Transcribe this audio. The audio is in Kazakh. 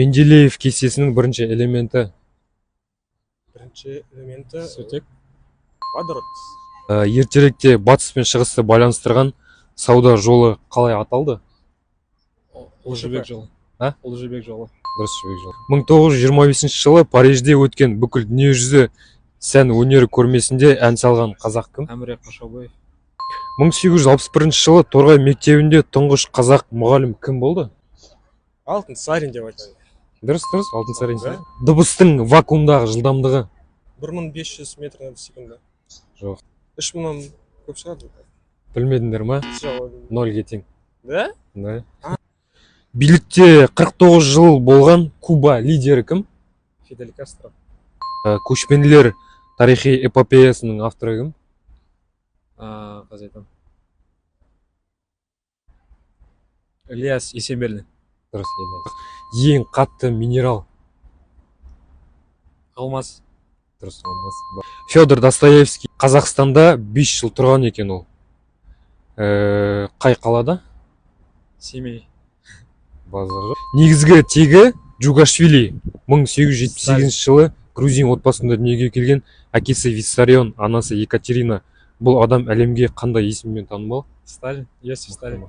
Менделеев кестесінің бірінші элементі. Бірінші элементі Сутек. водород. Ертеректе батыс пен шығысты байланыстырған сауда жолы қалай аталды? Ұлы жібек жолы. Ұлы жібек жолы. Дұрыс, жібек жолы. 1925 жылы Парижде өткен бүкіл дүниежүзі сән өнері көрмесінде ән салған қазақ кім? Әміре Қашаубаев. 1861 жылы Торғай мектебінде тұңғыш қазақ мұғалім кім болды? Алтынсарин деп айтады. Дұрыс, Алтынсарин. Дыбыстың вакуумдағы жылдамдығы? 1500 метр секунда. Жоқ. 3000-нан көп шығады. Білмедіңдер ма? Нольге тең. Да? Да. Билікте 49 жыл болған Куба лидері кім? Фидель Кастро. Көшпенділер тарихи эпопеясының авторы кім? Қазір айтам. Ильяс Есенберлин. Дұрыс, ең қатты минерал? Алмаз. Дұрыс, алмаз. Федор Достоевский Қазақстанда 5 жыл тұрған екен ол. Қай қалада? Семей. Негізгі тегі Джугашвили. 1878 жылы грузин отбасында дүниеге келген. Әкесі Виссарион, анасы Екатерина. Бұл адам әлемге қандай есіммен танымал? Сталин. Иосиф Сталин.